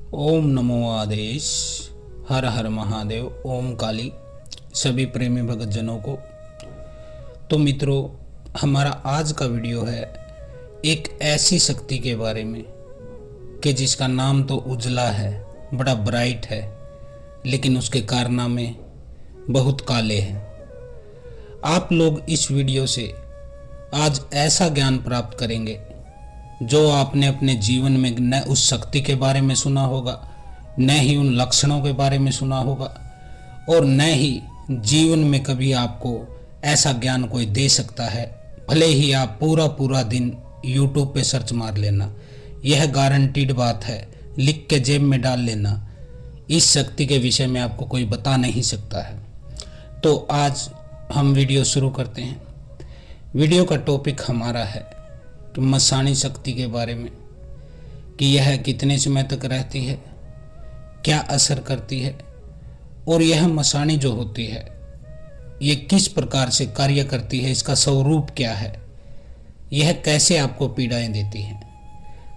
ओम नमो आदेश। हर हर महादेव। ओम काली। सभी प्रेमी भगत जनों को। तो मित्रों, हमारा आज का वीडियो है एक ऐसी शक्ति के बारे में कि जिसका नाम तो उजला है, बड़ा ब्राइट है, लेकिन उसके कारनामे बहुत काले हैं। आप लोग इस वीडियो से आज ऐसा ज्ञान प्राप्त करेंगे जो आपने अपने जीवन में न उस शक्ति के बारे में सुना होगा, न ही उन लक्षणों के बारे में सुना होगा, और न ही जीवन में कभी आपको ऐसा ज्ञान कोई दे सकता है। भले ही आप पूरा दिन YouTube पे सर्च मार लेना, यह गारंटीड बात है, लिख के जेब में डाल लेना, इस शक्ति के विषय में आपको कोई बता नहीं सकता है। तो आज हम वीडियो शुरू करते हैं। वीडियो का टॉपिक हमारा है कि मसाणी शक्ति के बारे में, कि यह कितने समय तक रहती है, क्या असर करती है, और यह मसाणी जो होती है ये किस प्रकार से कार्य करती है, इसका स्वरूप क्या है, यह कैसे आपको पीड़ाएं देती है।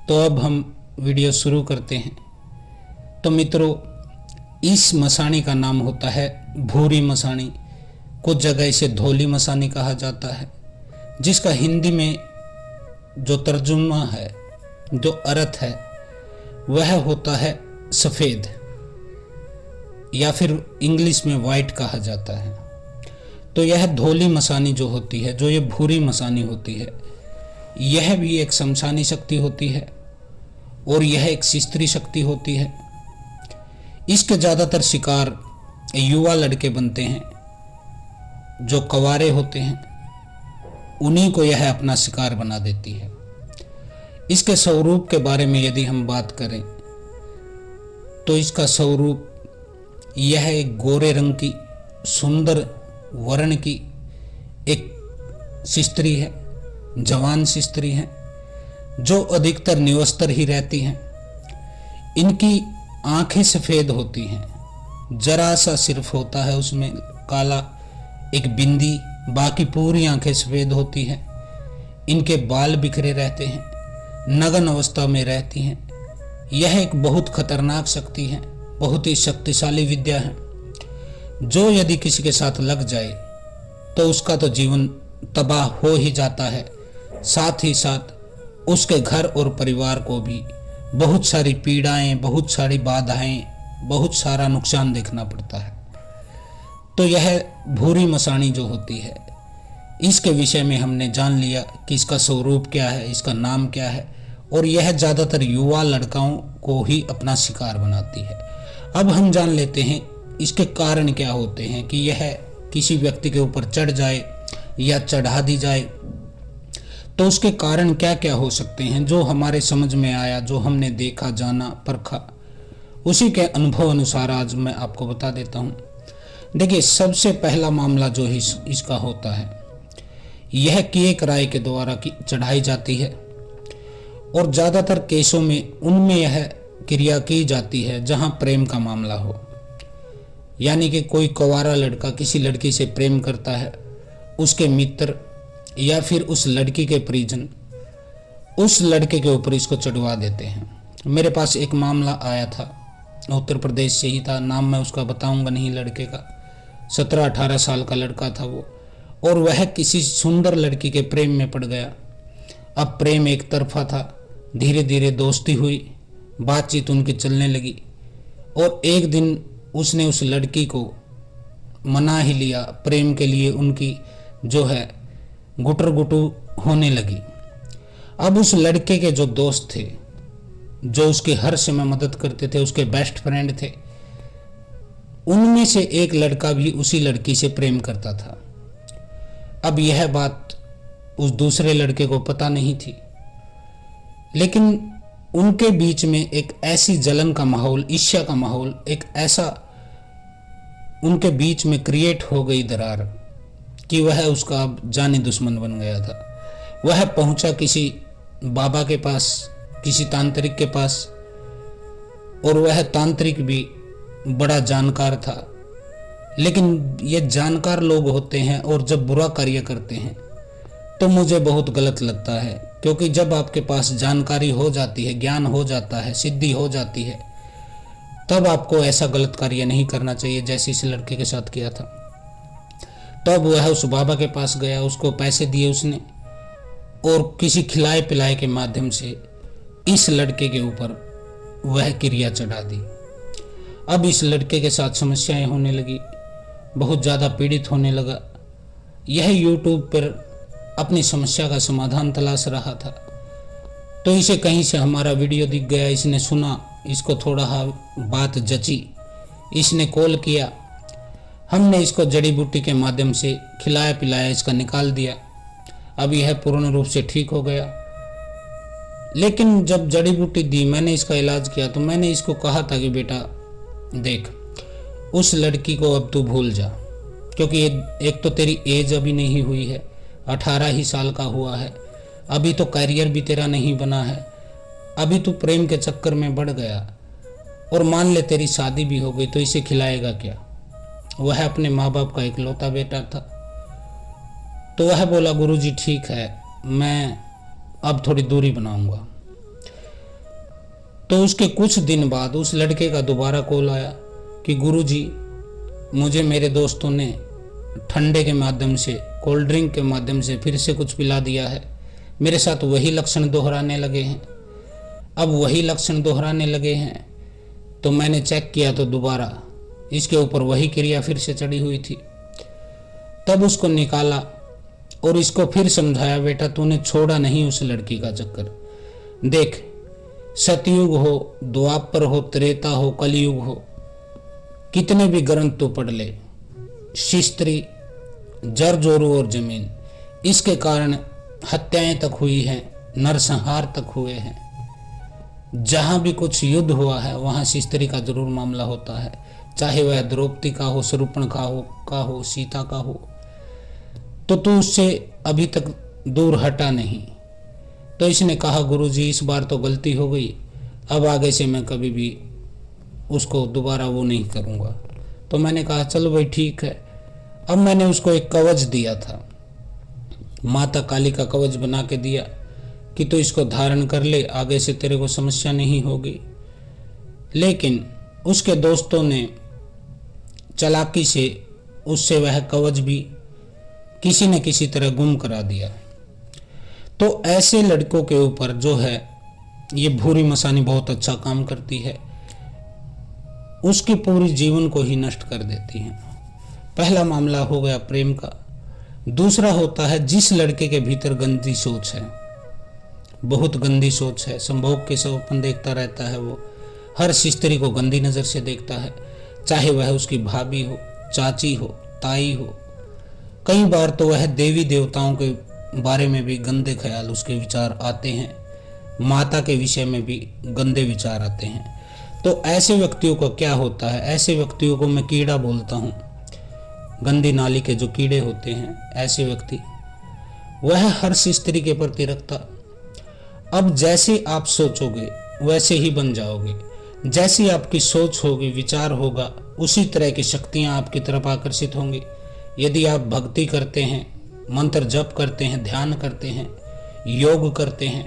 तो अब हम वीडियो शुरू करते हैं। तो मित्रों, इस मसाणी का नाम होता है भूरी मसाणी, कुछ जगह इसे धोली मसाणी कहा जाता है, जिसका हिंदी में जो तर्जुमा है, जो अर्थ है, वह होता है सफ़ेद, या फिर इंग्लिश में वाइट कहा जाता है। तो यह धोली मसानी जो होती है, जो ये भूरी मसानी होती है, यह भी एक शमशानी शक्ति होती है और यह एक शिस्त्री शक्ति होती है। इसके ज़्यादातर शिकार युवा लड़के बनते हैं, जो कवारे होते हैं, उन्हीं को यह अपना शिकार बना देती है। इसके स्वरूप के बारे में यदि हम बात करें तो इसका स्वरूप यह एक गोरे रंग की सुंदर वर्ण की एक स्त्री है, जवान स्त्री है, जो अधिकतर निवस्त्र ही रहती हैं। इनकी आंखें सफ़ेद होती हैं, जरा सा सिर्फ होता है उसमें काला एक बिंदी, बाकी पूरी आंखें सफ़ेद होती हैं। इनके बाल बिखरे रहते हैं, नग्न अवस्था में रहती हैं। यह एक बहुत खतरनाक शक्ति है, बहुत ही शक्तिशाली विद्या है, जो यदि किसी के साथ लग जाए तो उसका तो जीवन तबाह हो ही जाता है, साथ ही साथ उसके घर और परिवार को भी बहुत सारी पीड़ाएं, बहुत सारी बाधाएं, बहुत सारा नुकसान देखना पड़ता है। तो यह भूरी मसाणी जो होती है, इसके विषय में हमने जान लिया कि इसका स्वरूप क्या है, इसका नाम क्या है, और यह ज़्यादातर युवा लड़काओं को ही अपना शिकार बनाती है। अब हम जान लेते हैं इसके कारण क्या होते हैं कि यह किसी व्यक्ति के ऊपर चढ़ जाए या चढ़ा दी जाए तो उसके कारण क्या क्या हो सकते हैं। जो हमारे समझ में आया, जो हमने देखा, जाना, परखा, उसी के अनुभव अनुसार आज मैं आपको बता देता हूँ। देखिए, सबसे पहला मामला जो इसका होता है, यह किएक राय के द्वारा की चढ़ाई जाती है, और ज़्यादातर केसों में उनमें यह क्रिया की जाती है जहां प्रेम का मामला हो। यानी कि कोई कुंवारा लड़का किसी लड़की से प्रेम करता है, उसके मित्र या फिर उस लड़की के परिजन उस लड़के के ऊपर इसको चढ़वा देते हैं। मेरे पास एक मामला आया था, उत्तर प्रदेश से ही था, नाम मैं उसका बताऊंगा नहीं लड़के का। 17-18 साल का लड़का था वो, और वह किसी सुंदर लड़की के प्रेम में पड़ गया। अब प्रेम एक तरफा था, धीरे धीरे दोस्ती हुई, बातचीत उनकी चलने लगी, और एक दिन उसने उस लड़की को मना ही लिया। प्रेम के लिए उनकी जो है गुटर गुटू होने लगी। अब उस लड़के के जो दोस्त थे, जो उसके हर समय मदद करते थे, उसके बेस्ट फ्रेंड थे, उनमें से एक लड़का भी उसी लड़की से प्रेम करता था। अब यह बात उस दूसरे लड़के को पता नहीं थी, लेकिन उनके बीच में एक ऐसी जलन का माहौल, ईर्ष्या का माहौल, एक ऐसा उनके बीच में क्रिएट हो गई दरार कि वह उसका अब जानी दुश्मन बन गया था। वह पहुंचा किसी बाबा के पास, किसी तांत्रिक के पास, और वह तांत्रिक भी बड़ा जानकार था। लेकिन ये जानकार लोग होते हैं और जब बुरा कार्य करते हैं तो मुझे बहुत गलत लगता है, क्योंकि जब आपके पास जानकारी हो जाती है, ज्ञान हो जाता है, सिद्धि हो जाती है, तब आपको ऐसा गलत कार्य नहीं करना चाहिए जैसे इस लड़के के साथ किया था। तब वह उस बाबा के पास गया, उसको पैसे दिए उसने, और किसी खिलाए पिलाए के माध्यम से इस लड़के के ऊपर वह क्रिया चढ़ा दी। अब इस लड़के के साथ समस्याएं होने लगी, बहुत ज़्यादा पीड़ित होने लगा। यह यूट्यूब पर अपनी समस्या का समाधान तलाश रहा था, तो इसे कहीं से हमारा वीडियो दिख गया, इसने सुना, इसको थोड़ा बात जची, इसने कॉल किया, हमने इसको जड़ी बूटी के माध्यम से खिलाया पिलाया, इसका निकाल दिया। अब यह पूर्ण रूप से ठीक हो गया। लेकिन जब जड़ी बूटी दी, मैंने इसका इलाज किया, तो मैंने इसको कहा था कि बेटा देख, उस लड़की को अब तू भूल जा, क्योंकि एक तो तेरी एज अभी नहीं हुई है, 18 ही साल का हुआ है, अभी तो करियर भी तेरा नहीं बना है, अभी तू प्रेम के चक्कर में बढ़ गया, और मान ले तेरी शादी भी हो गई तो इसे खिलाएगा क्या। वह अपने माँ बाप का इकलौता बेटा था। तो वह बोला गुरुजी ठीक है, मैं अब थोड़ी दूरी बनाऊंगा। तो उसके कुछ दिन बाद उस लड़के का दोबारा कॉल आया कि गुरुजी, मुझे मेरे दोस्तों ने ठंडे के माध्यम से, कोल्ड ड्रिंक के माध्यम से फिर से कुछ पिला दिया है, मेरे साथ वही लक्षण दोहराने लगे हैं। अब वही लक्षण दोहराने लगे हैं तो मैंने चेक किया तो दोबारा इसके ऊपर वही क्रिया फिर से चढ़ी हुई थी। तब उसको निकाला और इसको फिर समझाया, बेटा तूने छोड़ा नहीं उस लड़की का चक्कर। देख, सतयुग हो, द्वापर हो, त्रेता हो, कलयुग हो, कितने भी ग्रंथ तो पढ़ ले, शिस्त्री, जर जोरू और जमीन, इसके कारण हत्याएं तक हुई हैं, नरसंहार तक हुए हैं। जहां भी कुछ युद्ध हुआ है वहां शिस्त्री का जरूर मामला होता है, चाहे वह द्रौपदी का हो, शूर्पणखा का हो, सीता का हो। तो तू उससे अभी तक दूर हटा नहीं। तो इसने कहा गुरुजी इस बार तो गलती हो गई, अब आगे से मैं कभी भी उसको दोबारा वो नहीं करूँगा। तो मैंने कहा चलो भाई ठीक है। अब मैंने उसको एक कवच दिया था, माता काली का कवच बना के दिया कि तो इसको धारण कर ले, आगे से तेरे को समस्या नहीं होगी। लेकिन उसके दोस्तों ने चालाकी से उससे वह कवच भी किसी न किसी तरह गुम करा दिया। तो ऐसे लड़कों के ऊपर जो है ये भूरी मसानी बहुत अच्छा काम करती है, उसके पूरे जीवन को ही नष्ट कर देती है। पहला मामला हो गया प्रेम का। दूसरा होता है जिस लड़के के भीतर गंदी सोच है, बहुत गंदी सोच है, संभोग के सौपन देखता रहता है, वो हर स्त्री को गंदी नज़र से देखता है, चाहे वह उसकी भाभी हो, चाची हो, ताई हो। कई बार तो वह देवी देवताओं के बारे में भी गंदे ख्याल उसके विचार आते हैं, माता के विषय में भी गंदे विचार आते हैं। तो ऐसे व्यक्तियों को क्या होता है, ऐसे व्यक्तियों को मैं कीड़ा बोलता हूँ, गंदी नाली के जो कीड़े होते हैं, ऐसे व्यक्ति वह हर स्त्री के प्रति रखता। अब जैसे आप सोचोगे वैसे ही बन जाओगे, जैसी आपकी सोच होगी, विचार होगा, उसी तरह की शक्तियाँ आपकी तरफ आकर्षित होंगी। यदि आप भक्ति करते हैं, मंत्र जप करते हैं, ध्यान करते हैं, योग करते हैं,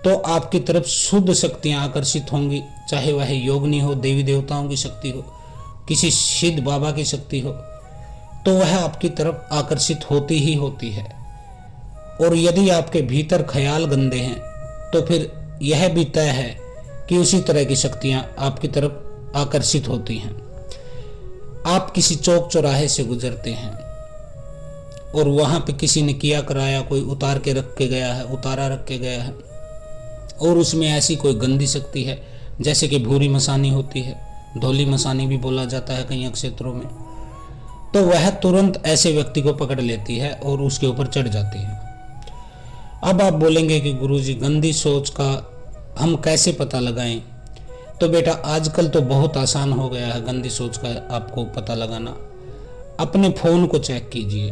तो आपकी तरफ शुद्ध शक्तियाँ आकर्षित होंगी, चाहे वह योगनी हो, देवी देवताओं की शक्ति हो, किसी सिद्ध बाबा की शक्ति हो, तो वह आपकी तरफ आकर्षित होती ही होती है। और यदि आपके भीतर ख्याल गंदे हैं तो फिर यह भी तय है कि उसी तरह की शक्तियाँ आपकी तरफ आकर्षित होती हैं। आप किसी चौक चौराहे से गुजरते हैं और वहाँ पे किसी ने किया कराया, कोई उतार के रख के गया है, उतारा रख के गया है, और उसमें ऐसी कोई गंदी शक्ति है, जैसे कि भूरी मसानी होती है, धोली मसानी भी बोला जाता है कई क्षेत्रों में, तो वह तुरंत ऐसे व्यक्ति को पकड़ लेती है और उसके ऊपर चढ़ जाती है। अब आप बोलेंगे कि गुरुजी गंदी सोच का हम कैसे पता लगाएं? तो बेटा आजकल तो बहुत आसान हो गया है गंदी सोच का आपको पता लगाना। अपने फ़ोन को चेक कीजिए,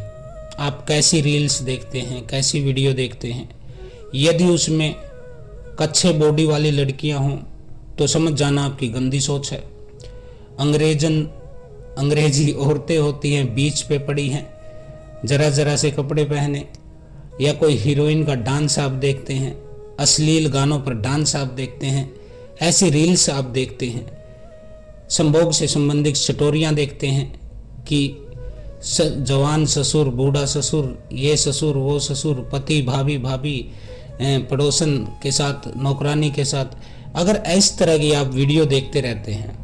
आप कैसी रील्स देखते हैं, कैसी वीडियो देखते हैं। यदि उसमें कच्चे बॉडी वाली लड़कियां हों तो समझ जाना आपकी गंदी सोच है। अंग्रेजी औरतें होती हैं, बीच पे पड़ी हैं, जरा जरा से कपड़े पहने, या कोई हीरोइन का डांस आप देखते हैं, अश्लील गानों पर डांस आप देखते हैं, ऐसी रील्स आप देखते हैं, संभोग से संबंधित स्टोरियां देखते हैं कि जवान ससुर, बूढ़ा ससुर, ये ससुर, वो ससुर, पति, भाभी, पड़ोसन के साथ, नौकरानी के साथ। अगर इस तरह की आप वीडियो देखते रहते हैं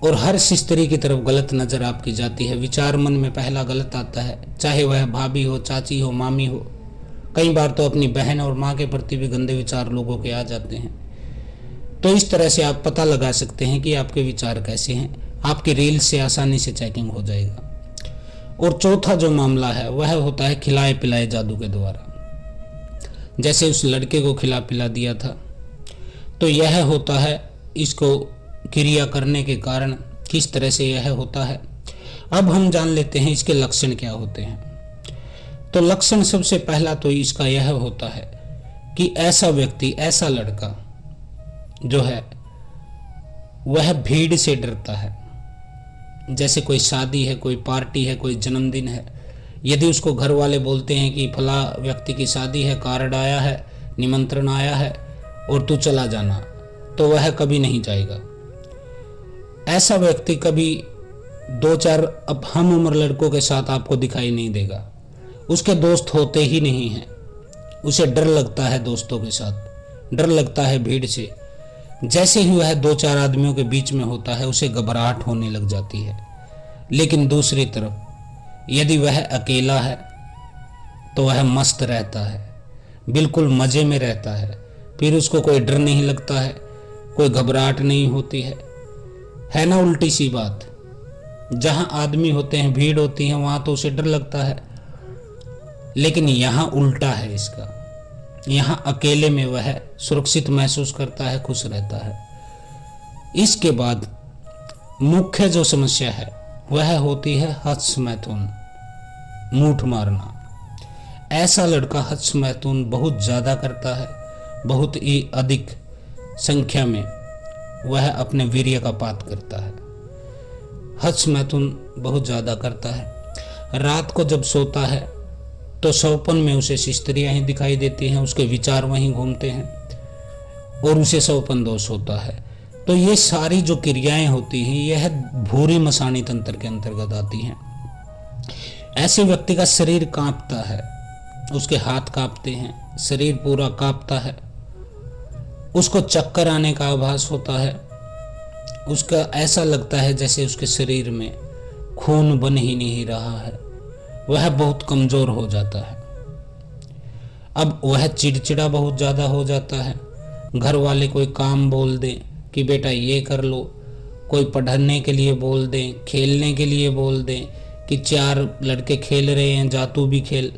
और हर स्त्री की तरफ गलत नज़र आपकी जाती है, विचार मन में पहला गलत आता है, चाहे वह भाभी हो, चाची हो, मामी हो, कई बार तो अपनी बहन और माँ के प्रति भी गंदे विचार लोगों के आ जाते हैं। तो इस तरह से आप पता लगा सकते हैं कि आपके विचार कैसे हैं। आपकी रील से आसानी से चेकिंग हो जाएगा। और चौथा जो मामला है वह होता है खिलाए पिलाए जादू के द्वारा। जैसे उस लड़के को खिला पिला दिया था, तो यह होता है, इसको क्रिया करने के कारण किस तरह से यह होता है। अब हम जान लेते हैं इसके लक्षण क्या होते हैं। तो लक्षण सबसे पहला तो इसका यह होता है कि ऐसा व्यक्ति, ऐसा लड़का जो है वह भीड़ से डरता है। जैसे कोई शादी है, कोई पार्टी है, कोई जन्मदिन है, यदि उसको घर वाले बोलते हैं कि फला व्यक्ति की शादी है, कार्ड आया है, निमंत्रण आया है और तू चला जाना, तो वह कभी नहीं जाएगा। ऐसा व्यक्ति कभी 2-4 अब हम उम्र लड़कों के साथ आपको दिखाई नहीं देगा। उसके दोस्त होते ही नहीं हैं। उसे डर लगता है दोस्तों के साथ, डर लगता है भीड़ से। जैसे ही वह 2-4 आदमियों के बीच में होता है उसे घबराहट होने लग जाती है। लेकिन दूसरी तरफ यदि वह अकेला है तो वह मस्त रहता है, बिल्कुल मज़े में रहता है। फिर उसको कोई डर नहीं लगता है, कोई घबराहट नहीं होती है ना। उल्टी सी बात, जहाँ आदमी होते हैं, भीड़ होती है, वहाँ तो उसे डर लगता है। लेकिन यहाँ उल्टा है इसका। यहाँ अकेले में वह सुरक्षित महसूस करता है, खुश रहता है। इसके बाद मुख्य जो समस्या है वह होती है हंस मैथुन, मूठ मारना। ऐसा लड़का हंस मैथुन बहुत ज़्यादा करता है, बहुत ही अधिक संख्या में वह अपने वीर्य का पात करता है। हंस मैथुन बहुत ज़्यादा करता है। रात को जब सोता है तो सौपन में उसे स्त्रियां ही दिखाई देती हैं, उसके विचार वहीं घूमते हैं और उसे सौपन दोष होता है। तो ये सारी जो क्रियाएं होती हैं यह भूरी मसानी तंत्र के अंतर्गत आती हैं। ऐसे व्यक्ति का शरीर कांपता है, उसके हाथ कांपते हैं, शरीर पूरा कांपता है, उसको चक्कर आने का आभास होता है, उसका ऐसा लगता है जैसे उसके शरीर में खून बन ही नहीं रहा है, वह बहुत कमजोर हो जाता है। अब वह चिड़चिड़ा बहुत ज़्यादा हो जाता है। घर वाले कोई काम बोल दें कि बेटा ये कर लो, कोई पढ़ने के लिए बोल दें, खेलने के लिए बोल दें कि 4 लड़के खेल रहे हैं, जा तू भी खेल,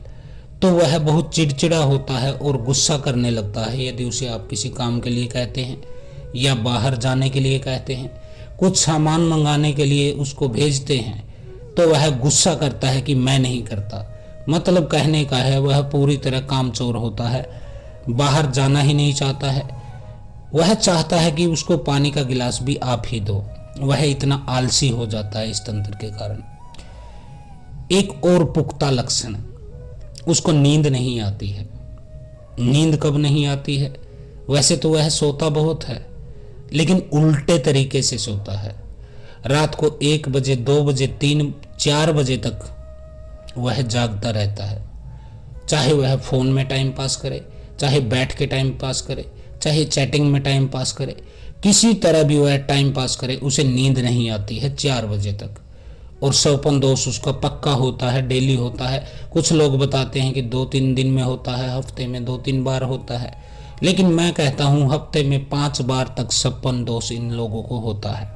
तो वह बहुत चिड़चिड़ा होता है और गुस्सा करने लगता है। यदि उसे आप किसी काम के लिए कहते हैं या बाहर जाने के लिए कहते हैं, कुछ सामान मंगाने के लिए उसको भेजते हैं, तो वह गुस्सा करता है कि मैं नहीं करता। मतलब कहने का है वह पूरी तरह कामचोर होता है, बाहर जाना ही नहीं चाहता है। वह चाहता है कि उसको पानी का गिलास भी आप ही दो। वह इतना आलसी हो जाता है इस तंत्र के कारण। एक और पुख्ता लक्षण, उसको नींद नहीं आती है। नींद कब नहीं आती है? वैसे तो वह सोता बहुत है, लेकिन उल्टे तरीके से सोता है। रात को 1 बजे, 2 बजे, 3, 4 बजे तक वह जागता रहता है। चाहे वह फ़ोन में टाइम पास करे, चाहे बैठ के टाइम पास करे, चाहे चैटिंग में टाइम पास करे, किसी तरह भी वह टाइम पास करे, उसे नींद नहीं आती है 4 बजे तक। और सौपन दोष उसका पक्का होता है, डेली होता है। कुछ लोग बताते हैं कि 2-3 दिन में होता है, हफ्ते में 2-3 बार होता है, लेकिन मैं कहता हूँ हफ्ते में 5 बार तक सौपन दोष इन लोगों को होता है।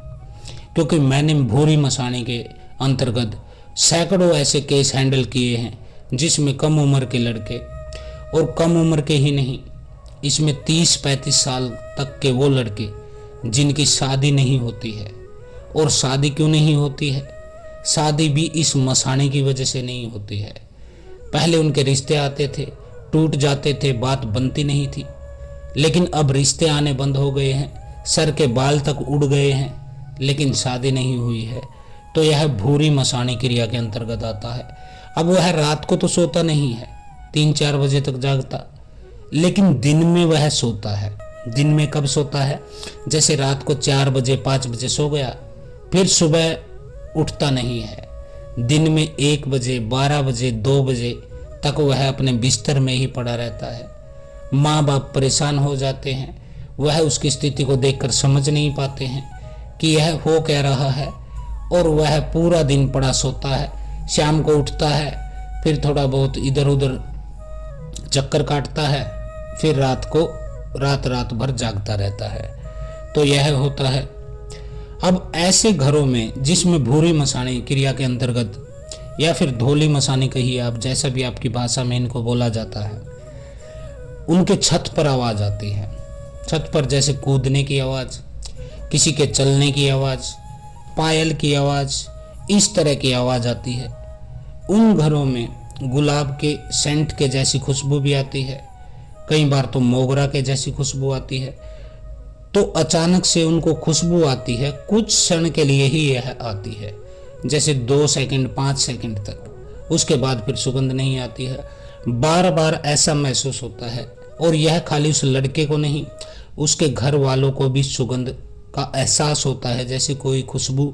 क्योंकि मैंने भूरी मसाने के अंतर्गत सैकड़ों ऐसे केस हैंडल किए हैं जिसमें कम उम्र के लड़के, और कम उम्र के ही नहीं, इसमें 30-35 साल तक के वो लड़के जिनकी शादी नहीं होती है। और शादी क्यों नहीं होती है? शादी भी इस मसाने की वजह से नहीं होती है। पहले उनके रिश्ते आते थे, टूट जाते थे, बात बनती नहीं थी, लेकिन अब रिश्ते आने बंद हो गए हैं, सर के बाल तक उड़ गए हैं, लेकिन शादी नहीं हुई है। तो यह भूरी मसानी क्रिया के अंतर्गत आता है। अब वह रात को तो सोता नहीं है, 3-4 बजे तक जागता, लेकिन दिन में वह सोता है। दिन में कब सोता है, जैसे रात को 4 बजे 5 बजे सो गया, फिर सुबह उठता नहीं है। दिन में 1 बजे 12 बजे 2 बजे तक वह अपने बिस्तर में ही पड़ा रहता है। माँ बाप परेशान हो जाते हैं, वह उसकी स्थिति को देखकर समझ नहीं पाते हैं कि यह हो क्या रहा है, और वह पूरा दिन पड़ा सोता है। शाम को उठता है, फिर थोड़ा बहुत इधर उधर चक्कर काटता है, फिर रात भर जागता रहता है। तो यह होता है। अब ऐसे घरों में जिसमें भूरी मसानी क्रिया के अंतर्गत, या फिर धोली मसानी कहिए आप, जैसा भी आपकी भाषा में इनको बोला जाता है, उनके छत पर आवाज आती है। छत पर जैसे कूदने की आवाज, किसी के चलने की आवाज, पायल की आवाज, इस तरह की आवाज आती है। उन घरों में गुलाब के सेंट के जैसी खुशबू भी आती है, कई बार तो मोगरा के जैसी खुशबू आती है। तो अचानक से उनको खुशबू आती है, कुछ क्षण के लिए ही यह आती है, जैसे 2 सेकंड 5 सेकंड तक, उसके बाद फिर सुगंध नहीं आती है। बार बार ऐसा महसूस होता है, और यह खाली उस लड़के को नहीं, उसके घर वालों को भी सुगंध का एहसास होता है, जैसे कोई खुशबू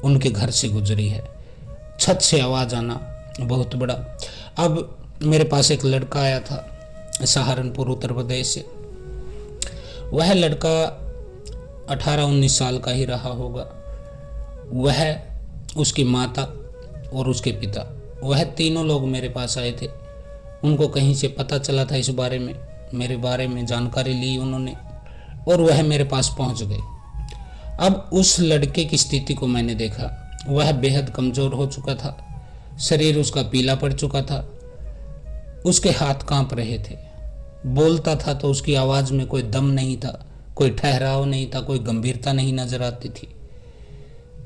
उनके घर से गुजरी है। छत से आवाज आना बहुत बड़ा। अब मेरे पास एक लड़का आया था सहारनपुर उत्तर प्रदेश से। वह लड़का 18-19 साल का ही रहा होगा। वह, उसकी माता और उसके पिता, वह तीनों लोग मेरे पास आए थे। उनको कहीं से पता चला था इस बारे में, मेरे बारे में जानकारी ली उन्होंने, और वह मेरे पास पहुंच गए। अब उस लड़के की स्थिति को मैंने देखा। वह बेहद कमज़ोर हो चुका था, शरीर उसका पीला पड़ चुका था, उसके हाथ कांप रहे थे। बोलता था तो उसकी आवाज़ में कोई दम नहीं था, कोई ठहराव नहीं था, कोई गंभीरता नहीं नजर आती थी,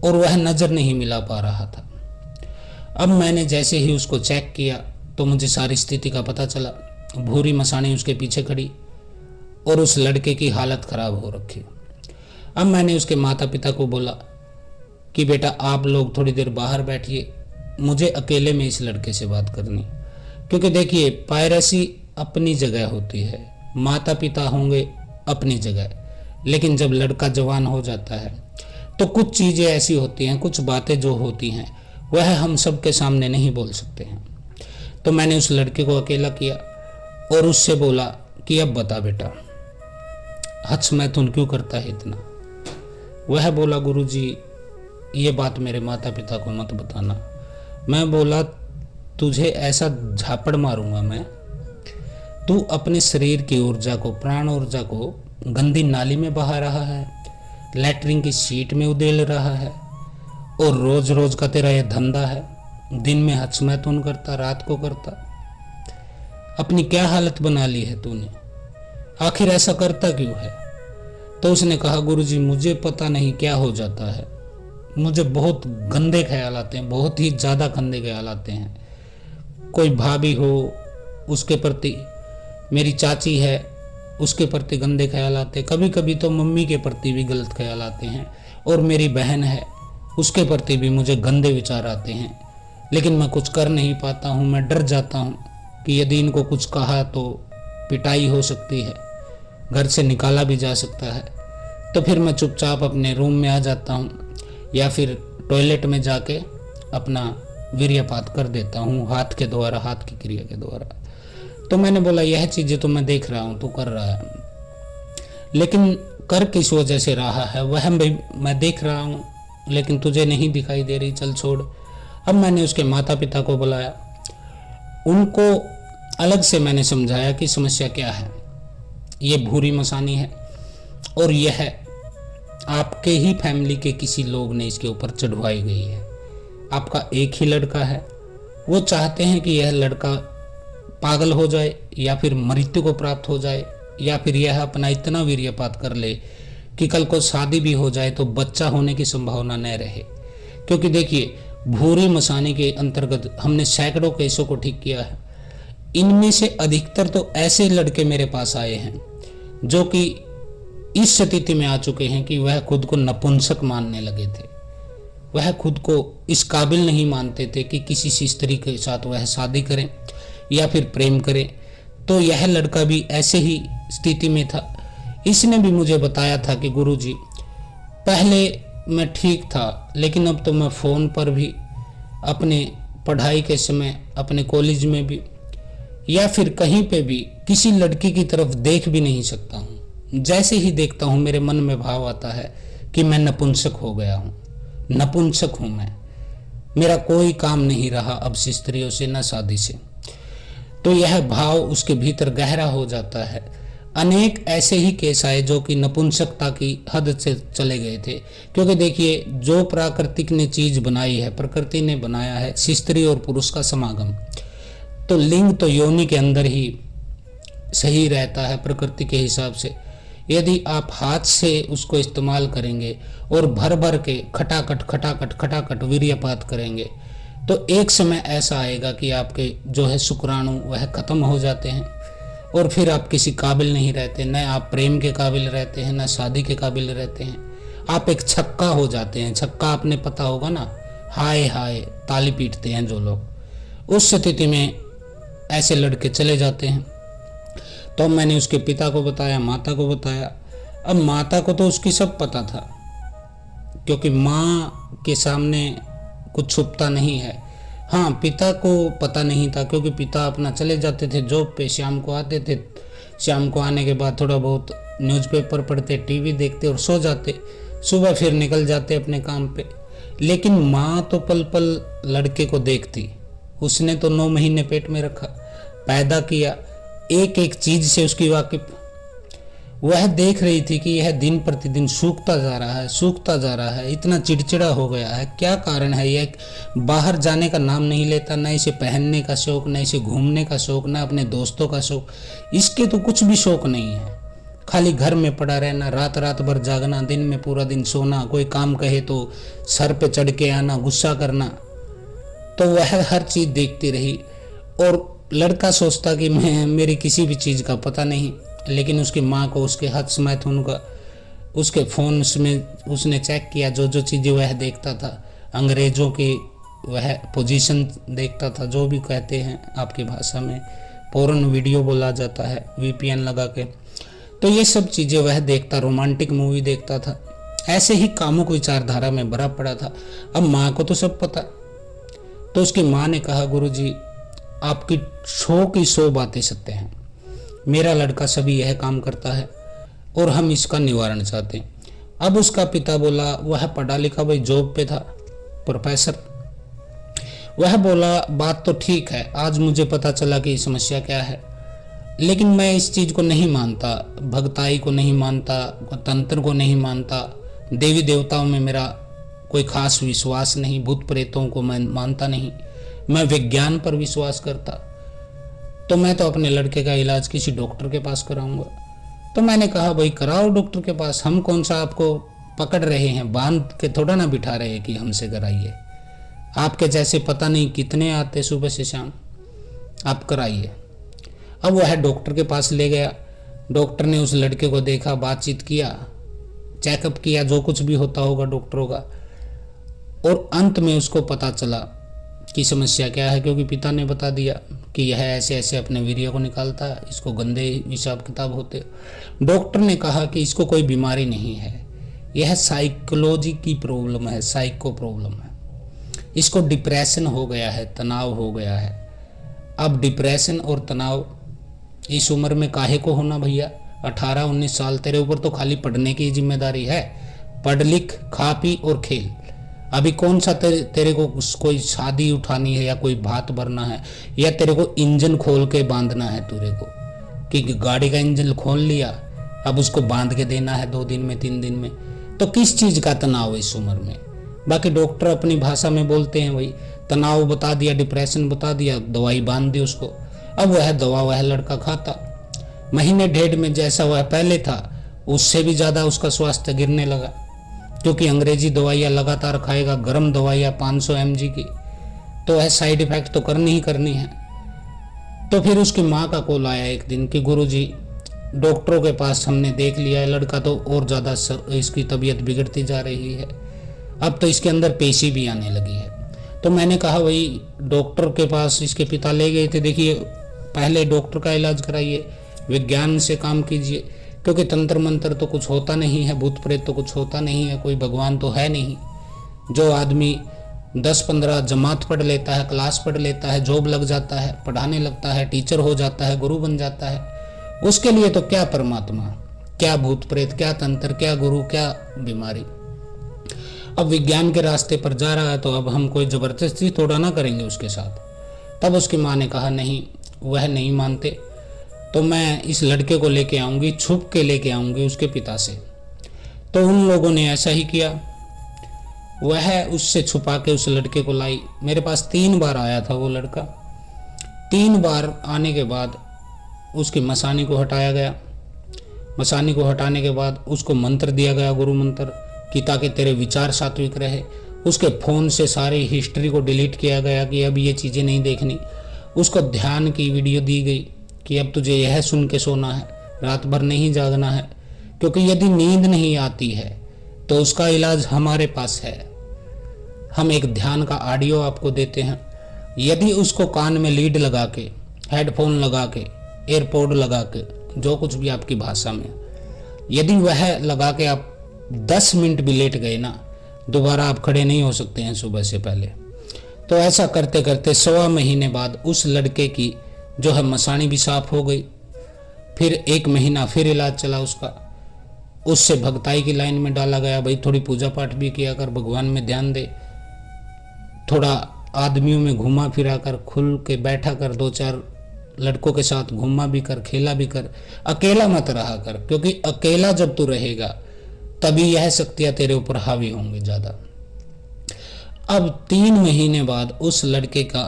और वह नज़र नहीं मिला पा रहा था। अब मैंने जैसे ही उसको चेक किया तो मुझे सारी स्थिति का पता चला। भूरी मसानी उसके पीछे खड़ी, और उस लड़के की हालत खराब हो रखी। अब मैंने उसके माता पिता को बोला कि बेटा आप लोग थोड़ी देर बाहर बैठिए, मुझे अकेले में इस लड़के से बात करनी। क्योंकि देखिए, पायरेसी अपनी जगह होती है, माता पिता होंगे अपनी जगह, लेकिन जब लड़का जवान हो जाता है तो कुछ चीज़ें ऐसी होती हैं, कुछ बातें जो होती हैं वह हम सबके सामने नहीं बोल सकते हैं। तो मैंने उस लड़के को अकेला किया और उससे बोला कि अब बता बेटा, हच मैथुन क्यों करता है इतना। वह बोला गुरुजी ये बात मेरे माता पिता को मत बताना। मैं बोला तुझे ऐसा झापड़ मारूंगा मैं, तू अपने शरीर की ऊर्जा को, प्राण ऊर्जा को गंदी नाली में बहा रहा है, लैट्रिन की सीट में उधेल रहा है, और रोज रोज का तेरा यह धंधा है। दिन में हच मैथुन करता, रात को करता। अपनी क्या हालत बना ली है तूने, आखिर ऐसा करता क्यों है। तो उसने कहा गुरुजी मुझे पता नहीं क्या हो जाता है, मुझे बहुत गंदे ख्याल आते हैं, बहुत ही ज़्यादा गंदे ख्याल आते हैं। कोई भाभी हो उसके प्रति, मेरी चाची है उसके प्रति गंदे ख्याल आते हैं, कभी कभी तो मम्मी के प्रति भी गलत ख्याल आते हैं, और मेरी बहन है उसके प्रति भी मुझे गंदे विचार आते हैं। लेकिन मैं कुछ कर नहीं पाता हूँ, मैं डर जाता हूँ कि यदि इनको कुछ कहा तो पिटाई हो सकती है, घर से निकाला भी जा सकता है। तो फिर मैं चुपचाप अपने रूम में आ जाता हूँ, या फिर टॉयलेट में जाके अपना वीर्यपात कर देता हूँ हाथ के द्वारा, हाथ की क्रिया के द्वारा। तो मैंने बोला यह चीज़ें तो मैं देख रहा हूँ तू कर रहा है, लेकिन कर किस वजह से रहा है वह मैं देख रहा हूँ, लेकिन तुझे नहीं दिखाई दे रही, चल छोड़। अब मैंने उसके माता पिता को बुलाया, उनको अलग से मैंने समझाया कि समस्या क्या है। ये भूरी मसानी है, और यह आपके ही फैमिली के किसी लोग ने इसके ऊपर चढ़वाई गई है। आपका एक ही लड़का है, वो चाहते हैं कि यह लड़का पागल हो जाए, या फिर मृत्यु को प्राप्त हो जाए, या फिर यह अपना इतना वीर्यपात कर ले कि कल को शादी भी हो जाए तो बच्चा होने की संभावना न रहे। क्योंकि देखिए भूरी मसानी के अंतर्गत हमने सैकड़ों केसों को ठीक किया है। इनमें से अधिकतर तो ऐसे लड़के मेरे पास आए हैं जो कि इस स्थिति में आ चुके हैं कि वह खुद को नपुंसक मानने लगे थे, वह खुद को इस काबिल नहीं मानते थे कि किसी स्त्री के साथ वह शादी करें या फिर प्रेम करें। तो यह लड़का भी ऐसे ही स्थिति में था। इसने भी मुझे बताया था कि गुरुजी पहले मैं ठीक था, लेकिन अब तो मैं फ़ोन पर भी, अपने पढ़ाई के समय, अपने कॉलेज में भी या फिर कहीं पे भी किसी लड़की की तरफ देख भी नहीं सकता हूँ। जैसे ही देखता हूँ मेरे मन में भाव आता है कि मैं नपुंसक हो गया हूँ, नपुंसक हूँ मैं, मेरा कोई काम नहीं रहा अब से स्त्रियों से, न शादी से। तो यह भाव उसके भीतर गहरा हो जाता है। अनेक ऐसे ही केस आए जो कि नपुंसकता की हद से चले गए थे, क्योंकि देखिए जो प्राकृतिक ने चीज बनाई है, प्रकृति ने बनाया है स्त्री और पुरुष का समागम, तो लिंग तो योनि के अंदर ही सही रहता है प्रकृति के हिसाब से। यदि आप हाथ से उसको इस्तेमाल करेंगे और भर भर के खटाखट खटाखट खटाखट वीर्यपात करेंगे, तो एक समय ऐसा आएगा कि आपके जो है शुक्राणु वह खत्म हो जाते हैं और फिर आप किसी काबिल नहीं रहते, न आप प्रेम के काबिल रहते हैं, न शादी के काबिल रहते हैं। आप एक छक्का हो जाते हैं। छक्का आपने पता होगा ना, हाय हाय ताली पीटते हैं जो लोग, उस स्थिति में ऐसे लड़के चले जाते हैं। तो मैंने उसके पिता को बताया, माता को बताया। अब माता को तो उसकी सब पता था, क्योंकि माँ के सामने कुछ छुपता नहीं है। हाँ, पिता को पता नहीं था, क्योंकि पिता अपना चले जाते थे जॉब पे, शाम को आते थे, शाम को आने के बाद थोड़ा बहुत न्यूज़पेपर पढ़ते, टीवी देखते और सो जाते, सुबह फिर निकल जाते अपने काम पे। लेकिन माँ तो पल पल लड़के को देखती। उसने तो 9 महीने पेट में रखा, पैदा किया, एक एक चीज से उसकी वाकिफ। वह देख रही थी कि यह दिन प्रतिदिन सूखता जा रहा है, सूखता जा रहा है, इतना चिड़चिड़ा हो गया है, क्या कारण है। यह बाहर जाने का नाम नहीं लेता, न इसे पहनने का शौक, न इसे घूमने का शौक, न अपने दोस्तों का शौक, इसके तो कुछ भी शौक नहीं है। खाली घर में पड़ा रहना, रात रात भर जागना, दिन में पूरा दिन सोना, कोई काम कहे तो सर पे चढ़ के आना, गुस्सा करना। तो वह हर चीज देखती रही और लड़का सोचता कि मेरी किसी भी चीज़ का पता नहीं। लेकिन उसकी माँ को उसके हद मैथुन का, उसके फ़ोन में उसने चेक किया, जो जो चीज़ें वह देखता था, अंग्रेज़ों की वह पोजीशन देखता था, जो भी कहते हैं आपकी भाषा में पोर्न वीडियो बोला जाता है VPN लगा के, तो ये सब चीज़ें वह देखता, रोमांटिक मूवी देखता था, ऐसे ही कामुक विचारधारा में भरा पड़ा था। अब माँ को तो सब पता। तो उसकी माँ ने कहा, गुरुजी आपकी 100 की 100 बातें सत्य हैं, मेरा लड़का सभी यह काम करता है और हम इसका निवारण चाहते हैं। अब उसका पिता बोला, वह पढ़ा लिखा भाई जॉब पे था, प्रोफेसर। वह बोला बात तो ठीक है, आज मुझे पता चला कि समस्या क्या है, लेकिन मैं इस चीज को नहीं मानता, भगताई को नहीं मानता, तंत्र को नहीं मानता, देवी देवताओं में मेरा कोई खास विश्वास नहीं, भूत प्रेतों को मैं मानता नहीं, मैं विज्ञान पर विश्वास करता। तो मैं तो अपने लड़के का इलाज किसी डॉक्टर के पास कराऊंगा। तो मैंने कहा भाई कराओ डॉक्टर के पास, हम कौन सा आपको पकड़ रहे हैं, बांध के थोड़ा ना बिठा रहे हैं कि हमसे कराइए। आपके जैसे पता नहीं कितने आते सुबह से शाम, आप कराइए। अब वह डॉक्टर के पास ले गया। डॉक्टर ने उस लड़के को देखा, बातचीत किया, चेकअप किया, जो कुछ भी होता होगा डॉक्टरों का, और अंत में उसको पता चला कि समस्या क्या है, क्योंकि पिता ने बता दिया कि यह ऐसे ऐसे अपने वीर्य को निकालता है, इसको गंदे हिसाब किताब होते। डॉक्टर ने कहा कि इसको कोई बीमारी नहीं है, यह साइकोलॉजी की प्रॉब्लम है, साइको प्रॉब्लम है, इसको डिप्रेशन हो गया है, तनाव हो गया है। अब डिप्रेशन और तनाव इस उम्र में काहे को होना भैया, 18-19 साल, तेरे ऊपर तो खाली पढ़ने की जिम्मेदारी है, पढ़ लिख, खा पी और खेल। अभी कौन सा तेरे को कोई शादी उठानी है या कोई भात भरना है या तेरे को इंजन खोल के बांधना है, तेरे को कि गाड़ी का इंजन खोल लिया अब उसको बांध के देना है 2 दिन में 3 दिन में। तो किस चीज का तनाव है इस उम्र में। बाकी डॉक्टर अपनी भाषा में बोलते हैं, वही तनाव बता दिया, डिप्रेशन बता दिया, दवाई बांध दी उसको। अब वह दवा वह लड़का खाता, महीने 1.5 में जैसा वह पहले था उससे भी ज्यादा उसका स्वास्थ्य गिरने लगा, क्योंकि अंग्रेजी दवाइयाँ लगातार खाएगा, गर्म दवाइयाँ 500 mg की, तो वह साइड इफेक्ट तो करनी ही करनी है। तो फिर उसकी माँ का कॉल आया एक दिन कि गुरुजी डॉक्टरों के पास हमने देख लिया है, लड़का तो और ज़्यादा इसकी तबीयत बिगड़ती जा रही है, अब तो इसके अंदर पेशी भी आने लगी है। तो मैंने कहा वही डॉक्टर के पास इसके पिता ले गए थे, देखिए पहले डॉक्टर का इलाज कराइए, विज्ञान से काम कीजिए, क्योंकि तंत्र मंत्र तो कुछ होता नहीं है, भूत प्रेत तो कुछ होता नहीं है, कोई भगवान तो है नहीं। जो आदमी 10-15 जमात पढ़ लेता है, क्लास पढ़ लेता है, जॉब लग जाता है, पढ़ाने लगता है, टीचर हो जाता है, गुरु बन जाता है, उसके लिए तो क्या परमात्मा, क्या भूत प्रेत, क्या तंत्र, क्या गुरु, क्या बीमारी। अब विज्ञान के रास्ते पर जा रहा है तो अब हम कोई जबरदस्ती थोड़ा ना करेंगे उसके साथ। तब उसकी माँ ने कहा नहीं, वह नहीं मानते तो मैं इस लड़के को लेके आऊंगी, छुप के लेके आऊंगी उसके पिता से। तो उन लोगों ने ऐसा ही किया, वह उससे छुपा के उस लड़के को लाई। मेरे पास 3 बार आया था वो लड़का। 3 बार आने के बाद उसकी मसानी को हटाया गया। मसानी को हटाने के बाद उसको मंत्र दिया गया, गुरु मंत्र, कि ताकि तेरे विचार सात्विक रहे। उसके फ़ोन से सारी हिस्ट्री को डिलीट किया गया कि अब ये चीज़ें नहीं देखनी। उसको ध्यान की वीडियो दी गई कि अब तुझे यह सुन के सोना है, रात भर नहीं जागना है, क्योंकि यदि नींद नहीं आती है तो उसका इलाज हमारे पास है। हम एक ध्यान का ऑडियो आपको देते हैं। यदि उसको कान में लीड लगा के, हेडफोन लगा के, एयरपोर्ट लगा के, जो कुछ भी आपकी भाषा में, यदि वह लगा के आप 10 मिनट भी लेट गए ना, दोबारा आप खड़े नहीं हो सकते हैं सुबह से पहले। तो ऐसा करते करते 1.25 महीने बाद उस लड़के की जो है मसानी भी साफ हो गई। फिर 1 महीना फिर इलाज चला उसका। उससे भगताई की लाइन में डाला गया, भाई थोड़ी पूजा पाठ भी किया कर, भगवान में ध्यान दे, थोड़ा आदमियों में घुमा फिरा कर, खुल के बैठा कर, 2-4 लड़कों के साथ घूमा भी कर, खेला भी कर, अकेला मत रहा कर, क्योंकि अकेला जब तू रहेगा तभी यह शक्तियां तेरे ऊपर हावी होंगी ज्यादा। अब 3 महीने बाद उस लड़के का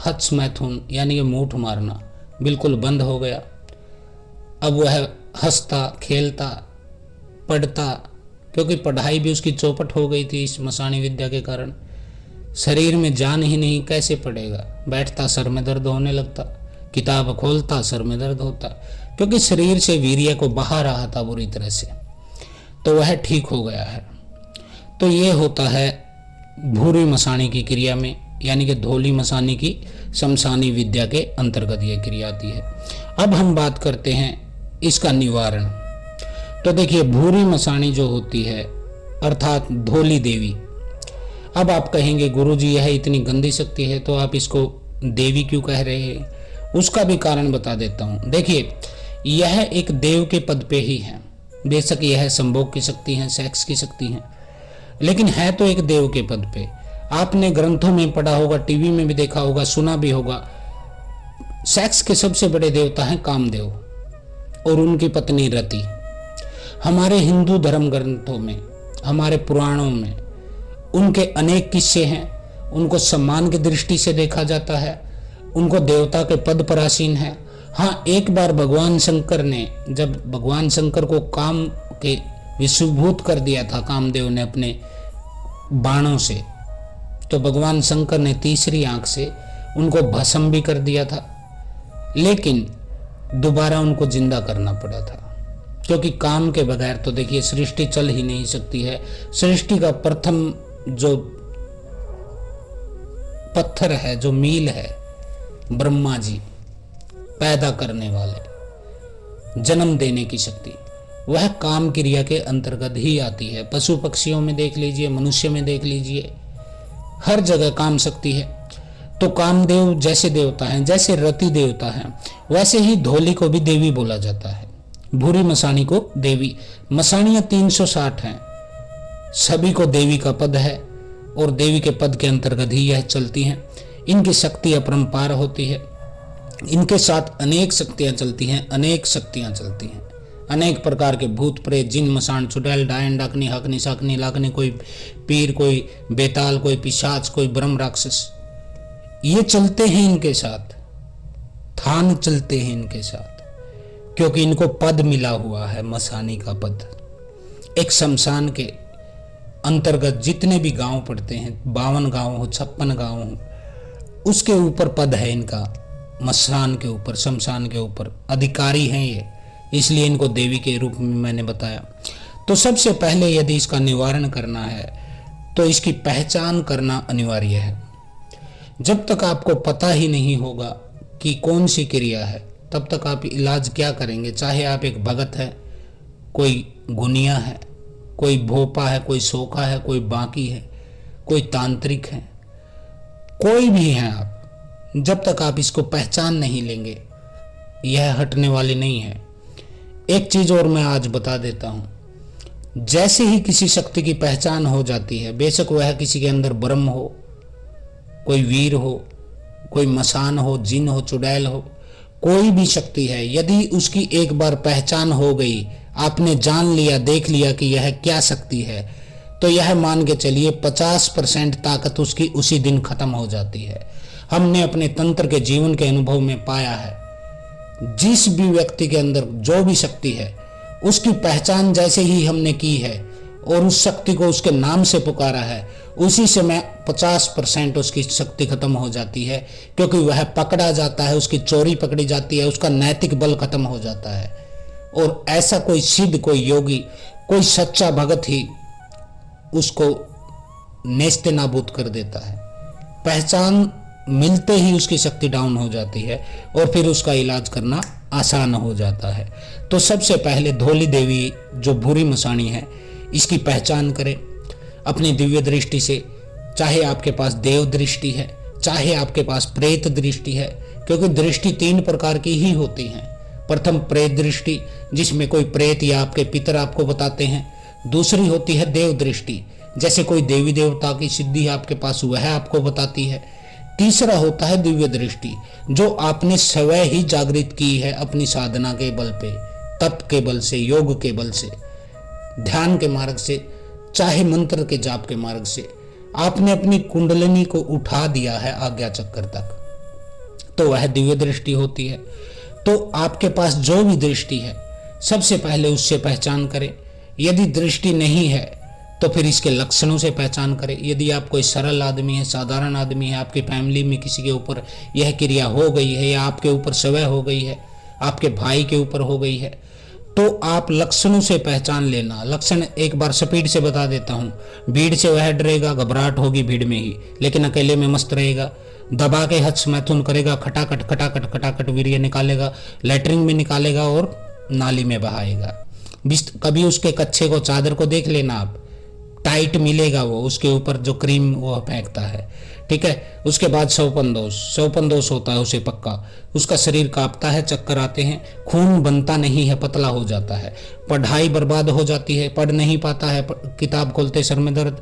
हत्स मैथुन यानी कि मूठ मारना बिल्कुल बंद हो गया। अब वह हंसता, खेलता, पढ़ता, क्योंकि पढ़ाई भी उसकी चौपट हो गई थी इस मसानी विद्या के कारण। शरीर में जान ही नहीं, कैसे पढ़ेगा, बैठता सर में दर्द होने लगता, किताब खोलता सर में दर्द होता, क्योंकि शरीर से वीर्य को बहा रहा था बुरी तरह से। तो वह ठीक हो गया है। तो ये होता है भूरी मसानी की क्रिया में, यानी कि धोली मसानी की शमशानी विद्या के अंतर्गत यह क्रिया आती है। अब हम बात करते हैं इसका निवारण। तो देखिए, भूरी मसानी जो होती है अर्थात धोली देवी। अब आप कहेंगे गुरुजी यह इतनी गंदी शक्ति है तो आप इसको देवी क्यों कह रहे हैं? उसका भी कारण बता देता हूं। देखिए, यह एक देव के पद पे ही है। बेशक यह संभोग की शक्ति है, सेक्स की शक्ति है, लेकिन है तो एक देव के पद पे। आपने ग्रंथों में पढ़ा होगा, टीवी में भी देखा होगा, सुना भी होगा, सेक्स के सबसे बड़े देवता हैं कामदेव और उनकी पत्नी रति। हमारे हिंदू धर्म ग्रंथों में, हमारे पुराणों में उनके अनेक किस्से हैं। उनको सम्मान की दृष्टि से देखा जाता है, उनको देवता के पद पर आसीन है। हाँ, एक बार भगवान शंकर ने, जब भगवान शंकर को काम के विषुभूत कर दिया था कामदेव ने अपने बाणों से, तो भगवान शंकर ने तीसरी आंख से उनको भस्म भी कर दिया था, लेकिन दोबारा उनको जिंदा करना पड़ा था, क्योंकि काम के बगैर तो देखिए सृष्टि चल ही नहीं सकती है। सृष्टि का प्रथम जो पत्थर है, जो मील है, ब्रह्मा जी पैदा करने वाले, जन्म देने की शक्ति, वह काम क्रिया के अंतर्गत ही आती है। पशु पक्षियों में देख लीजिए, मनुष्य में देख लीजिए, हर जगह काम शक्ति है। तो कामदेव जैसे देवता हैं, जैसे रति देवता हैं, वैसे ही धोली को भी देवी बोला जाता है, भूरी मसानी को देवी। मसानियां 360 हैं, सभी को देवी का पद है और देवी के पद के अंतर्गत ही यह चलती हैं। इनकी शक्ति अपरंपार होती है, इनके साथ अनेक शक्तियां चलती हैं, अनेक शक्तियां चलती हैं, अनेक प्रकार के भूत प्रेत, जिन, मसान, चुड़ैल, डायन, डाकनी, हकनी, साकनी, लाकनी, कोई पीर, कोई बेताल, कोई पिशाच, कोई ब्रह्म राक्षस, ये चलते हैं इनके साथ, थान चलते हैं इनके साथ, क्योंकि इनको पद मिला हुआ है, मसानी का पद। एक शमशान के अंतर्गत जितने भी गांव पड़ते हैं, 52 गांव हो, 56 गांव हो, उसके ऊपर पद है इनका, मसान के ऊपर, शमशान के ऊपर अधिकारी हैं ये, इसलिए इनको देवी के रूप में मैंने बताया। तो सबसे पहले यदि इसका निवारण करना है तो इसकी पहचान करना अनिवार्य है। जब तक आपको पता ही नहीं होगा कि कौन सी क्रिया है, तब तक आप इलाज क्या करेंगे? चाहे आप एक भगत हैं, कोई गुनिया है, कोई भोपा है, कोई सोखा है, कोई बाकी है, कोई तांत्रिक है, कोई भी है आप, जब तक आप इसको पहचान नहीं लेंगे यह हटने वाली नहीं है। एक चीज और मैं आज बता देता हूं, जैसे ही किसी शक्ति की पहचान हो जाती है, बेशक वह किसी के अंदर ब्रह्म हो, कोई वीर हो, कोई मसान हो, जिन हो, चुड़ैल हो, कोई भी शक्ति है, यदि उसकी एक बार पहचान हो गई, आपने जान लिया, देख लिया कि यह क्या शक्ति है, तो यह मान के चलिए 50% ताकत उसकी उसी दिन खत्म हो जाती है। हमने अपने तंत्र के जीवन के अनुभव में पाया है, जिस भी व्यक्ति के अंदर जो भी शक्ति है, उसकी पहचान जैसे ही हमने की है और उस शक्ति को उसके नाम से पुकारा है, उसी समय 50% उसकी शक्ति खत्म हो जाती है, क्योंकि वह पकड़ा जाता है, उसकी चोरी पकड़ी जाती है, उसका नैतिक बल खत्म हो जाता है। और ऐसा कोई सिद्ध, कोई योगी, कोई सच्चा भगत ही उसको नेस्ते नाबूद कर देता है। पहचान मिलते ही उसकी शक्ति डाउन हो जाती है और फिर उसका इलाज करना आसान हो जाता है। तो सबसे पहले धौली देवी जो बुरी मसाणी है, इसकी पहचान करें अपनी दिव्य दृष्टि से। चाहे आपके पास देव दृष्टि है, चाहे आपके पास प्रेत दृष्टि है, क्योंकि दृष्टि 3 प्रकार की ही होती है। प्रथम प्रेत दृष्टि, जिसमें कोई प्रेत या आपके पितर आपको बताते हैं। दूसरी होती है देव दृष्टि, जैसे कोई देवी देवता की सिद्धि आपके पास, वह आपको बताती है। तीसरा होता है दिव्य दृष्टि, जो आपने स्वयं ही जागृत की है अपनी साधना के बल पे, तप के बल से, योग के बल से, ध्यान के मार्ग से, चाहे मंत्र के जाप के मार्ग से आपने अपनी कुंडलिनी को उठा दिया है आज्ञा चक्कर तक, तो वह दिव्य दृष्टि होती है। तो आपके पास जो भी दृष्टि है, सबसे पहले उससे पहचान करें। यदि दृष्टि नहीं है तो फिर इसके लक्षणों से पहचान करें। यदि आप कोई सरल आदमी है, साधारण आदमी है, आपकी फैमिली में किसी के ऊपर यह क्रिया हो गई है, या आपके ऊपर स्वयं हो गई है, आपके भाई के ऊपर हो गई है, तो आप लक्षणों से पहचान लेना। लक्षण एक बार स्पीड से बता देता हूँ। भीड़ से वह डरेगा, घबराहट होगी भीड़ में ही, लेकिन अकेले में मस्त रहेगा। दबा के हच मैथुन करेगा, खटाखट खटाखट खटाखट वीर्य निकालेगा, लैटरिन में निकालेगा और नाली में बहाएगा। कभी उसके कच्छे को, चादर को देख लेना आप, टाइट मिलेगा वो, उसके ऊपर जो क्रीम वो फेंकता है, ठीक है। उसके बाद सौपन दोष होता है उसे पक्का। उसका शरीर कांपता है, चक्कर आते हैं, खून बनता नहीं है, पतला हो जाता है, पढ़ाई बर्बाद हो जाती है, पढ़ नहीं पाता है, किताब खोलते सर में दर्द,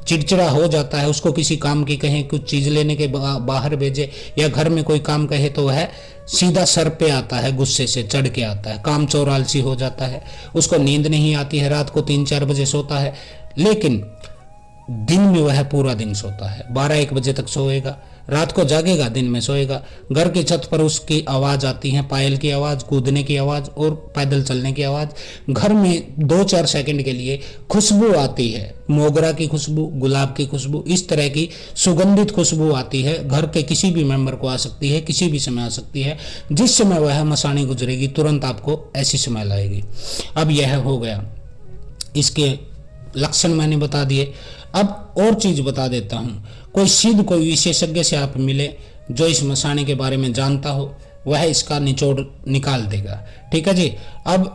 चिड़चिड़ा हो जाता है। उसको किसी काम की कहें, कुछ चीज लेने के बाहर भेजे या घर में कोई काम कहे तो वह सीधा सर पे आता है, गुस्से से चढ़ के आता है, काम चोर आलसी हो जाता है, उसको नींद नहीं आती है, रात को 3-4 बजे सोता है, लेकिन दिन में वह पूरा दिन सोता है, 12-1 बजे तक सोएगा, रात को जागेगा, दिन में सोएगा। घर की छत पर उसकी आवाज आती है, पायल की आवाज, कूदने की आवाज और पैदल चलने की आवाज। घर में 2-4 सेकंड के लिए खुशबू आती है, मोगरा की खुशबू, गुलाब की खुशबू, इस तरह की सुगंधित खुशबू आती है। घर के किसी भी मेंबर को आ सकती है, किसी भी समय आ सकती है। जिस समय वह मसाणी गुजरेगी तुरंत आपको ऐसी स्मेल आएगी। अब यह हो गया, इसके लक्षण मैंने बता दिए। अब और चीज बता देता हूं। कोई सिद्ध, कोई विशेषज्ञ से आप मिले जो इस मसाणी के बारे में जानता हो, वह इसका निचोड़ निकाल देगा, ठीक है जी। अब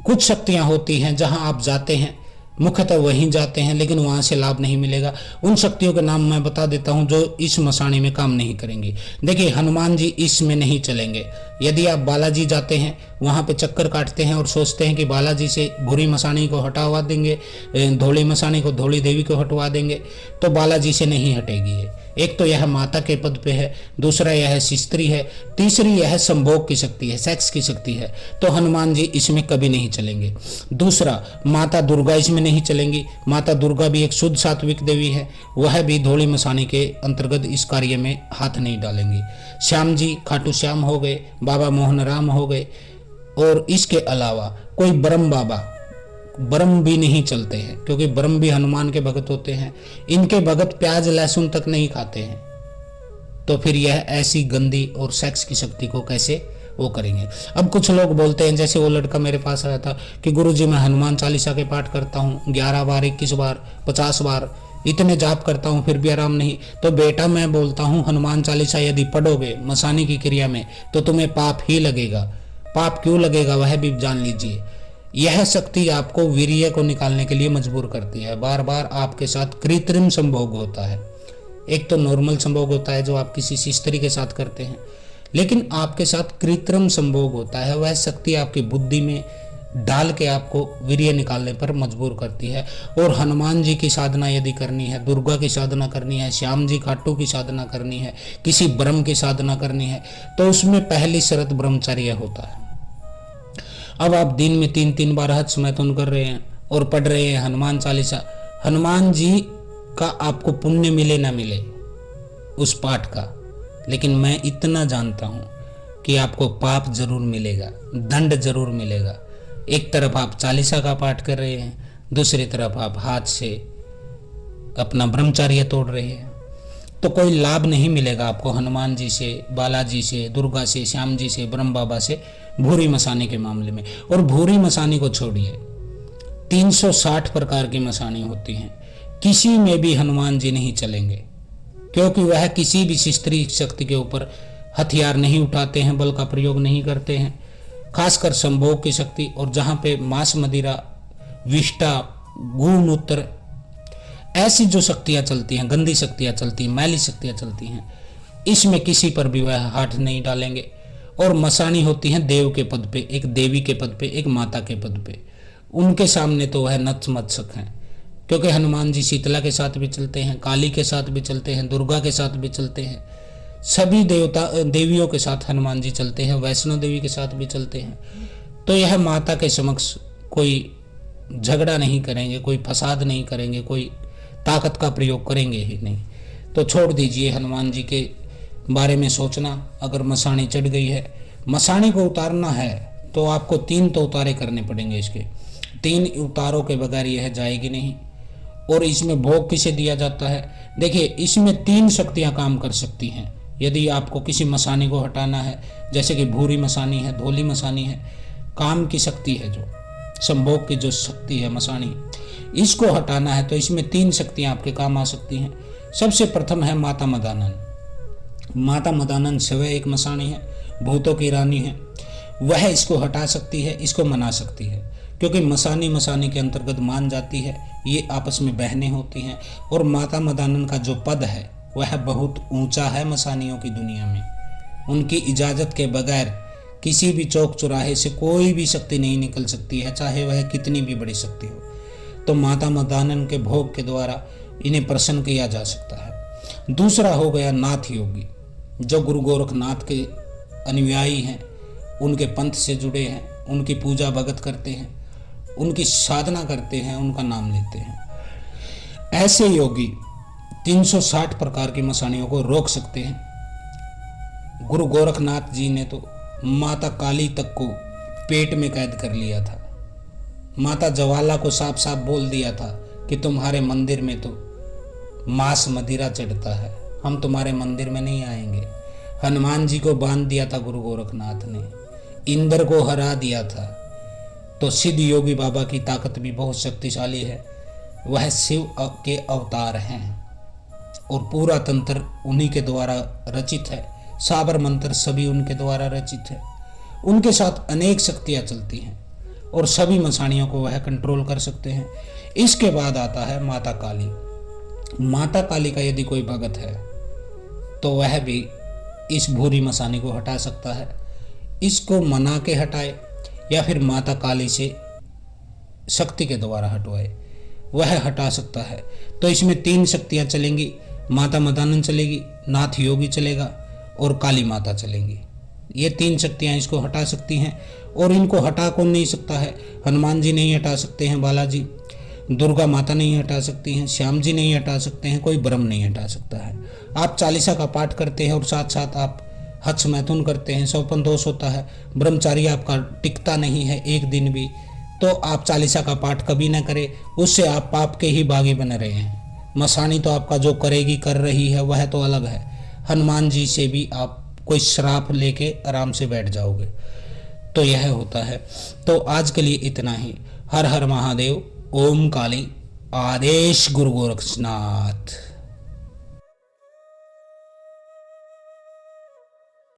कुछ शक्तियां होती हैं जहां आप जाते हैं, मुख्यतः वहीं जाते हैं, लेकिन वहां से लाभ नहीं मिलेगा। उन शक्तियों के नाम मैं बता देता हूं जो इस मसाणी में काम नहीं करेंगी। देखिए, हनुमान जी इसमें नहीं चलेंगे। यदि आप बालाजी जाते हैं, वहां पे चक्कर काटते हैं और सोचते हैं कि बालाजी से बुरी मसाणी को हटावा देंगे, धौली मसाणी को, धौली देवी को हटवा देंगे, तो बालाजी से नहीं हटेगी ये। एक तो यह माता के पद पे है, दूसरा यह स्त्री है, तीसरी यह संभोग की शक्ति है, सेक्स की शक्ति है, तो हनुमान जी इसमें कभी नहीं चलेंगे। दूसरा, माता दुर्गा इसमें नहीं चलेंगी। माता दुर्गा भी एक शुद्ध सात्विक देवी है, वह भी धौली मसाणी के अंतर्गत इस कार्य में हाथ नहीं डालेंगी। श्याम जी, खाटू श्याम हो गए, बाबा मोहन राम हो गए, और इसके अलावा कोई ब्रह्म बाबा, ब्रह्म भी नहीं चलते हैं, क्योंकि ब्रह्म भी हनुमान के भगत होते हैं। इनके भगत प्याज लहसुन तक नहीं खाते हैं, तो फिर यह ऐसी गंदी और सेक्स की शक्ति को कैसे वो करेंगे। अब कुछ लोग बोलते हैं, जैसे वो लड़का मेरे पास आया था कि गुरुजी मैं हनुमान चालीसा के पाठ करता हूँ 11 बार, 21 बार, 50 बार, इतने जाप करता हूँ फिर भी आराम नहीं। तो बेटा मैं बोलता हूँ, हनुमान चालीसा यदि पढ़ोगे मसाणी की क्रिया में तो तुम्हें पाप ही लगेगा। पाप क्यों लगेगा वह भी जान लीजिए। यह शक्ति आपको वीर्य को निकालने के लिए मजबूर करती है। बार बार आपके साथ कृत्रिम संभोग होता है। एक तो नॉर्मल संभोग होता है जो आप किसी स्त्री के साथ करते हैं, लेकिन आपके साथ कृत्रिम संभोग होता है। वह शक्ति आपकी बुद्धि में डाल के आपको वीर्य निकालने पर मजबूर करती है। और हनुमान जी की साधना यदि करनी है, दुर्गा की साधना करनी है, श्याम जी खाटू की साधना करनी है, किसी ब्रह्म की साधना करनी है, तो उसमें पहली शर्त ब्रह्मचर्य होता है। अब आप दिन में 3-3 बार हठ मैथुन कर रहे हैं और पढ़ रहे हैं हनुमान चालीसा, हनुमान जी का आपको पुण्य मिले ना मिले उस पाठ का, लेकिन मैं इतना जानता हूं कि आपको पाप जरूर मिलेगा, दंड जरूर मिलेगा। एक तरफ आप चालीसा का पाठ कर रहे हैं, दूसरी तरफ आप हाथ से अपना ब्रह्मचर्य तोड़ रहे हैं, तो कोई लाभ नहीं मिलेगा आपको हनुमान जी से, बालाजी से, दुर्गा से, श्याम जी से, ब्रह्म बाबा से भूरी मसानी के मामले में। और भूरी मसानी को छोड़िए, 360 प्रकार की मसानी होती हैं, किसी में भी हनुमान जी नहीं चलेंगे, क्योंकि वह किसी भी स्त्री शक्ति के ऊपर हथियार नहीं उठाते हैं, बल का प्रयोग नहीं करते हैं, खासकर संभोग की शक्ति। और जहां पे मांस, मदिरा, विष्टा, गूमूत्र, ऐसी जो शक्तियां चलती हैं, गंदी शक्तियां चलती हैं, मैली शक्तियां चलती हैं, इसमें किसी पर भी वह हाथ नहीं डालेंगे। और मसानी होती हैं देव के पद पे, एक देवी के पद पे, एक माता के पद पे, उनके सामने तो वह नतमस्तक हैं, क्योंकि हनुमान जी शीतला के साथ भी चलते हैं, काली के साथ भी चलते हैं, दुर्गा के साथ भी चलते हैं, सभी देवियों के साथ हनुमान जी चलते हैं, वैष्णो देवी के साथ भी चलते हैं। तो यह माता के समक्ष कोई झगड़ा नहीं करेंगे, कोई फसाद नहीं करेंगे, कोई ताकत का प्रयोग करेंगे ही नहीं। तो छोड़ दीजिए हनुमान जी के बारे में सोचना। अगर मसाणी चढ़ गई है, मसाणी को उतारना है तो आपको 3 तो उतारे करने पड़ेंगे। इसके 3 उतारों के बगैर यह जाएगी नहीं। और इसमें भोग किसे दिया जाता है? देखिए, इसमें 3 शक्तियां काम कर सकती हैं। यदि आपको किसी मसानी को हटाना है, जैसे कि भूरी मसानी है, धोली मसानी है, काम की शक्ति है, जो संभोग की जो शक्ति है मसानी, इसको हटाना है तो इसमें 3 शक्तियां आपके काम आ सकती हैं। सबसे प्रथम है माता मदानन। माता मदानन स्वयं एक मसानी है, भूतों की रानी है, वह इसको हटा सकती है, इसको मना सकती है, क्योंकि मसानी के अंतर्गत मान जाती है, ये आपस में बहनें होती हैं। और माता मदानन का जो पद है वह बहुत ऊंचा है मसानियों की दुनिया में। उनकी इजाज़त के बगैर किसी भी चौक चौराहे से कोई भी शक्ति नहीं निकल सकती है, चाहे वह कितनी भी बड़ी शक्ति हो। तो माता मदानन के भोग के द्वारा इन्हें प्रसन्न किया जा सकता है। दूसरा हो गया नाथ योगी, जो गुरु गोरखनाथ के अनुयायी हैं, उनके पंथ से जुड़े हैं, उनकी पूजा भगत करते हैं, उनकी साधना करते हैं, उनका नाम लेते हैं। ऐसे योगी 360 प्रकार की मसानियों को रोक सकते हैं। गुरु गोरखनाथ जी ने तो माता काली तक को पेट में कैद कर लिया था। माता ज्वाला को साफ साफ बोल दिया था कि तुम्हारे मंदिर में तो मांस मदिरा चढ़ता है, हम तुम्हारे मंदिर में नहीं आएंगे। हनुमान जी को बांध दिया था गुरु गोरखनाथ ने, इंद्र को हरा दिया था। तो सिद्ध योगी बाबा की ताकत भी बहुत शक्तिशाली है, वह शिव के अवतार हैं और पूरा तंत्र उन्हीं के द्वारा रचित है, साबर मंत्र सभी उनके द्वारा रचित है। उनके साथ अनेक शक्तियां चलती हैं और सभी मसानियों को वह कंट्रोल कर सकते हैं। इसके बाद आता है माता काली। माता काली का यदि कोई भगत है तो वह भी इस भूरी मसानी को हटा सकता है। इसको मना के हटाए या फिर माता काली से शक्ति के द्वारा हटवाए, वह हटा सकता है। तो इसमें 3 शक्तियां चलेंगी, माता मदानन चलेगी, नाथ योगी चलेगा और काली माता चलेंगी। ये 3 शक्तियां इसको हटा सकती हैं। और इनको हटा कौन नहीं सकता है? हनुमान जी नहीं हटा सकते हैं, बालाजी, दुर्गा माता नहीं हटा सकती हैं, श्याम जी नहीं हटा सकते हैं, कोई ब्रह्म नहीं हटा सकता है। आप चालीसा का पाठ करते हैं और साथ साथ आप हठ मैथुन करते हैं, सौपन दोष होता है, ब्रह्मचार्य आपका टिकता नहीं है एक दिन भी, तो आप चालीसा का पाठ कभी ना करें, उससे आप पाप के ही बागी बने रहे हैं। मसानी तो आपका जो करेगी कर रही है वह तो अलग है, हनुमान जी से भी आप कोई श्राप लेके आराम से बैठ जाओगे। तो यह होता है। तो आज के लिए इतना ही। हर हर महादेव, ओम काली, आदेश गुरु गोरखनाथ।